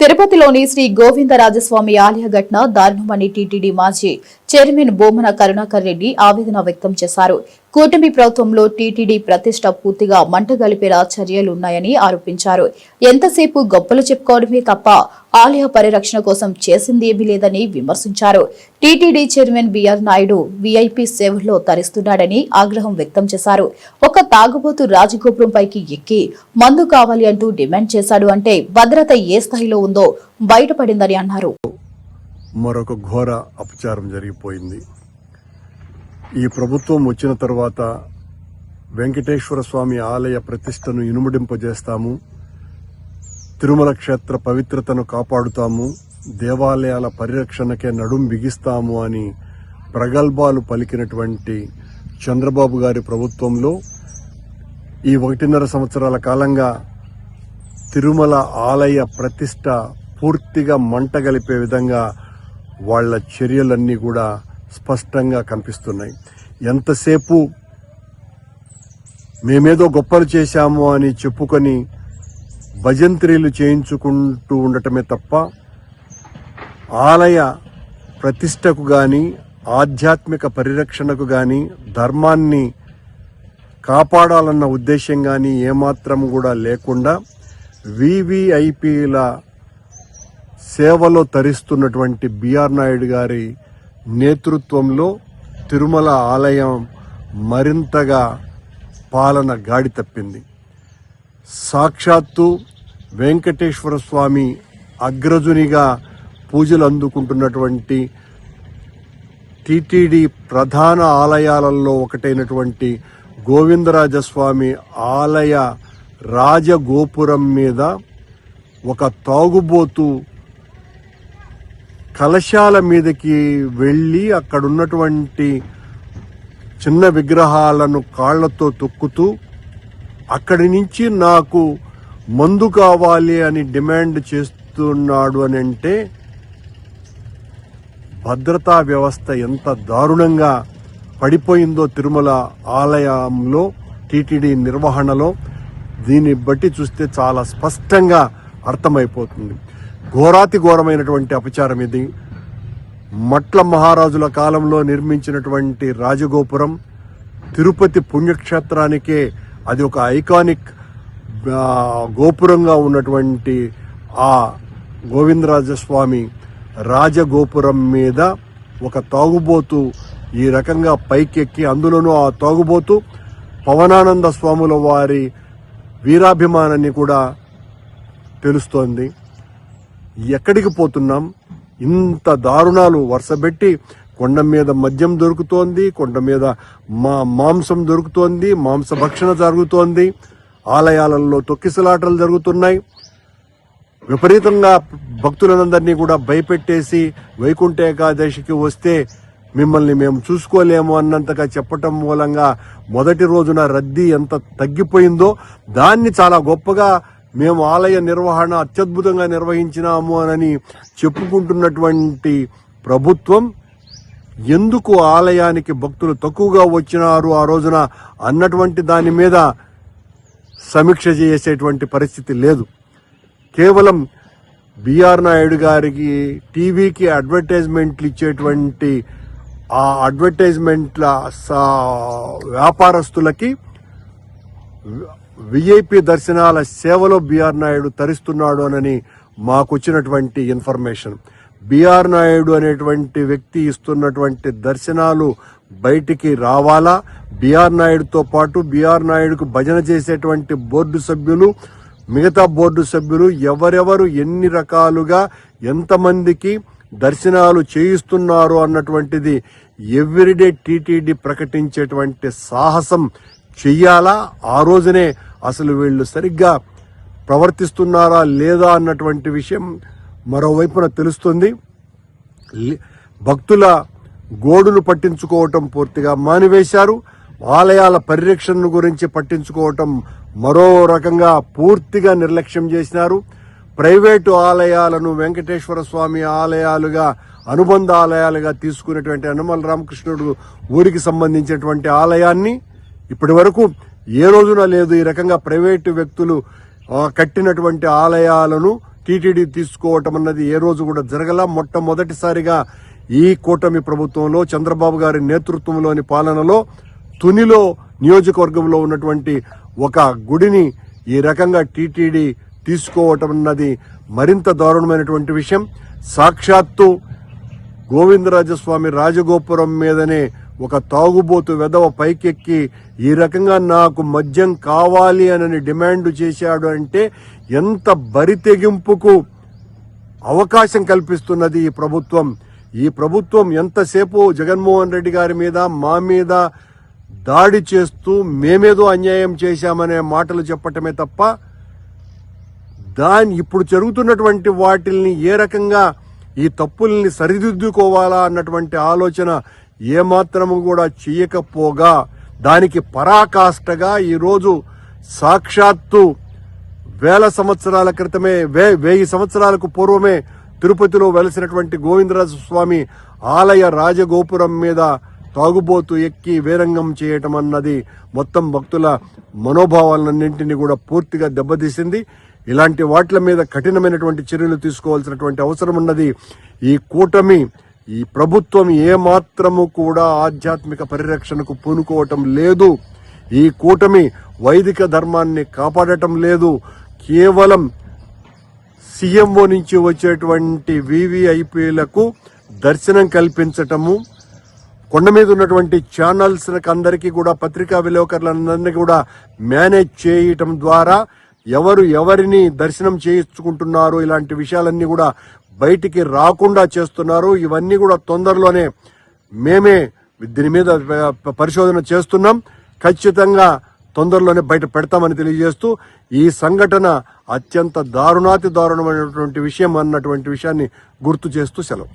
తిరుపతిలోని శ్రీ గోవిందరాజస్వామి ఆలయ ఘటన దారుణమని టీటీడీ మాజీ చైర్మన్ బోమన కరుణాకర్ రెడ్డి ఆవేదన వ్యక్తం చేశారు. కూటమి ప్రభుత్వంలో టీటీడీ ప్రతిష్ట పూర్తిగా మంటగలిపేలా చర్యలున్నాయని ఆరోపించారు. ఎంతసేపు గొప్పలు చెప్పుకోవడమే తప్ప ఆలయ పరిరక్షణ కోసం చేసిందేమీ లేదని విమర్శించారు. TTD chairman B R Naidu VIP సేవల్లో తరిస్తున్నాడని ఆగ్రహం వ్యక్తం చేశారు. ఒక తాగుబోతు రాజగోపురంపైకి ఎక్కి మందు కావాలి అంటూ డిమాండ్ చేశాడు అంటే భద్రత ఏ స్థాయిలో ఉందో బయటపడిందని అన్నారు. మరొక ఘోర అపచారం జరిగిపోయింది. ఈ ప్రభుత్వం వచ్చిన తర్వాత వెంకటేశ్వర స్వామి ఆలయ ప్రతిష్టను ఇనుమడింపజేస్తాము, తిరుమల క్షేత్ర పవిత్రతను కాపాడుతాము, దేవాలయాల పరిరక్షణకే నడుం బిగిస్తాము అని ప్రగల్భాలు పలికినటువంటి చంద్రబాబు గారి ప్రభుత్వంలో ఈ 1.5 సంవత్సరాల కాలంగా తిరుమల ఆలయ ప్రతిష్ట పూర్తిగా మంటగలిపే విధంగా వాళ్ల చర్యలన్నీ కూడా స్పష్టంగా కనిపిస్తున్నాయి. ఎంతసేపు మేమేదో గొప్పలు చేశాము అని చెప్పుకొని భజంత్రీలు చేయించుకుంటూ ఉండటమే తప్ప ఆలయ ప్రతిష్టకు గాని ఆధ్యాత్మిక పరిరక్షణకు గాని ధర్మాన్ని కాపాడాలన్న ఉద్దేశం గాని ఏమాత్రం కూడా లేకుండా వివిఐపీల సేవలో తరిస్తున్నటువంటి బిఆర్ నాయుడు గారి నేతృత్వంలో తిరుమల ఆలయం మరింతగా పాలన గాడి తప్పింది. సాక్షాత్తు వెంకటేశ్వర స్వామి అగ్రజునిగా పూజలు అందుకుంటున్నటువంటి టీటీడీ ప్రధాన ఆలయాలలో ఒకటైనటువంటి గోవిందరాజస్వామి ఆలయ రాజగోపురం మీద ఒక తాగుబోతు కలశాల మీదకి వెళ్ళి అక్కడున్నటువంటి చిన్న విగ్రహాలను కాళ్లతో తొక్కుతూ అక్కడి నుంచి నాకు మందు కావాలి అని డిమాండ్ చేస్తున్నాడు అని అంటే భద్రతా వ్యవస్థ ఎంత దారుణంగా పడిపోయిందో తిరుమల ఆలయంలో టీటీడీ నిర్వహణలో దీన్ని బట్టి చూస్తే చాలా స్పష్టంగా అర్థమైపోతుంది. ఘోరాతి ఘోరమైనటువంటి అపచారం ఇది. మట్ల మహారాజుల కాలంలో నిర్మించినటువంటి రాజగోపురం తిరుపతి పుణ్యక్షేత్రానికే అది ఒక ఐకానిక్ గోపురంగా ఉన్నటువంటి ఆ గోవిందరాజస్వామి రాజగోపురం మీద ఒక తాగుబోతు ఈ రకంగా పైకెక్కి, అందులోనూ ఆ తాగుబోతు పవనానంద స్వాముల వారి వీరాభిమానాన్ని కూడా తెలుస్తోంది. ఎక్కడికి పోతున్నాం? ఇంత దారుణాలు వరుసబెట్టి కొండ మీద మద్యం దొరుకుతోంది, కొండ మీద మాంసం దొరుకుతోంది, మాంసభక్షణ జరుగుతోంది, ఆలయాలలో తొక్కిసలాటలు జరుగుతున్నాయి. విపరీతంగా భక్తులందరినీ కూడా భయపెట్టేసి వైకుంఠ ఏకాదశికి వస్తే మిమ్మల్ని మేము చూసుకోలేము అన్నంతగా చెప్పటం మూలంగా మొదటి రోజున రద్దీ ఎంత తగ్గిపోయిందో దాన్ని చాలా గొప్పగా మేము ఆలయ నిర్వహణ అత్యద్భుతంగా నిర్వహించినాము అని చెప్పుకుంటున్నటువంటి ప్రభుత్వం ఎందుకు ఆలయానికి భక్తులు తక్కువగా వచ్చినారు ఆ రోజున అన్నటువంటి దాని మీద సమీక్ష చేసేటువంటి పరిస్థితి లేదు. కేవలం బిఆర్ నాయుడు గారికి టీవీకి అడ్వర్టైజ్మెంట్లు ఇచ్చేటువంటి ఆ అడ్వర్టైజ్మెంట్ల వ్యాపారస్తులకి విఐపి దర్శనాల సేవలో బిఆర్ నాయుడు తరిస్తున్నాడు అని మాకు వచ్చినటువంటి ఇన్ఫర్మేషన్. బిఆర్ నాయుడు అనేటువంటి వ్యక్తి ఇస్తున్నటువంటి దర్శనాలు బయటికి రావాలా? బిఆర్ నాయుడుతో పాటు బిఆర్ నాయుడుకు భజన చేసేటువంటి బోర్డు సభ్యులు, మిగతా బోర్డు సభ్యులు ఎవరెవరు ఎన్ని రకాలుగా ఎంతమందికి దర్శనాలు చేయిస్తున్నారు అన్నటువంటిది ఎవ్రీడే టీటీడీ ప్రకటించేటువంటి సాహసం చెయ్యాలా? ఆ రోజునే అసలు వీళ్ళు సరిగ్గా ప్రవర్తిస్తున్నారా లేదా అన్నటువంటి విషయం మరోవైపున తెలుస్తుంది. భక్తుల గోడును పట్టించుకోవటం పూర్తిగా మానివేశారు. ఆలయాల పరిరక్షణ గురించి పట్టించుకోవటం మరో రకంగా పూర్తిగా నిర్లక్ష్యం చేసినారు. ప్రైవేటు ఆలయాలను వెంకటేశ్వర స్వామి ఆలయాలుగా, అనుబంధ ఆలయాలుగా తీసుకునేటువంటి యనమల రామకృష్ణుడు ఊరికి సంబంధించినటువంటి ఆలయాన్ని ఇప్పటి వరకు ఏ రోజున లేదు. ఈ రకంగా ప్రైవేటు వ్యక్తులు కట్టినటువంటి ఆలయాలను టీటీడీ తీసుకోవటం అన్నది ఏ రోజు కూడా జరగల. మొట్టమొదటిసారిగా ఈ కూటమి ప్రభుత్వంలో చంద్రబాబు గారి నేతృత్వంలోని పాలనలో తునిలో నియోజకవర్గంలో ఉన్నటువంటి ఒక గుడిని ఈ రకంగా టీటీడీ తీసుకోవటం అన్నది మరింత దారుణమైనటువంటి విషయం. సాక్షాత్తు గోవిందరాజస్వామి రాజగోపురం మీదనే ఒక తాగుబోతు వెధవ పైకెక్కి ఈ రకంగా నాకు మద్యం కావాలి అని డిమాండ్ చేశాడు అంటే ఎంత బరితెగింపుకు అవకాశం కల్పిస్తున్నది ఈ ప్రభుత్వం. ఈ ప్రభుత్వం ఎంతసేపు జగన్మోహన్ రెడ్డి గారి మీద మా మీద దాడి చేస్తూ మేమేదో అన్యాయం చేశామనే మాటలు చెప్పటమే తప్ప ఇప్పుడు జరుగుతున్నటువంటి వాటిల్ని ఏ రకంగా ఈ తప్పుల్ని సరిదిద్దుకోవాలా అన్నటువంటి ఆలోచన ఏమాత్రము కూడా చేయకపోగా దానికి పరాకాష్ఠగా ఈరోజు సాక్షాత్తు 1000 సంవత్సరాల క్రితమే 1000 సంవత్సరాలకు పూర్వమే తిరుపతిలో వెలసినటువంటి గోవిందరాజస్వామి ఆలయ రాజగోపురం మీద తాగుబోతు ఎక్కి వీరంగం చేయటం అన్నది మొత్తం భక్తుల మనోభావాలన్నింటినీ కూడా పూర్తిగా దెబ్బతీసింది. ఇలాంటి వాటి మీద కఠినమైనటువంటి చర్యలు తీసుకోవాల్సినటువంటి అవసరం ఉన్నది. ఈ కూటమి ఈ ప్రభుత్వం ఏమాత్రము కూడా ఆధ్యాత్మిక పరిరక్షణకు పూనుకోవటం లేదు. ఈ కూటమి వైదిక ధర్మాన్ని కాపాడటం లేదు. కేవలం సీఎంఓ నుంచి వచ్చేటువంటి వీవీఐపీలకు దర్శనం కల్పించటము, కొండ మీద ఉన్నటువంటి ఛానల్స్ అందరికీ కూడా పత్రికా విలేకరులందరినీ కూడా మేనేజ్ చేయటం ద్వారా ఎవరు ఎవరిని దర్శనం చేయించుకుంటున్నారు ఇలాంటి విషయాలన్నీ కూడా బయటికి రాకుండా చేస్తున్నారు. ఇవన్నీ కూడా తొందరలోనే మేమే దీని మీద పరిశోధన చేస్తున్నాం. ఖచ్చితంగా తొందరలోనే బయట పెడతామని తెలియజేస్తూ ఈ సంఘటన అత్యంత దారుణాతి దారుణమైనటువంటి విషయం అన్నటువంటి విషయాన్ని గుర్తు చేస్తూ సెలవు.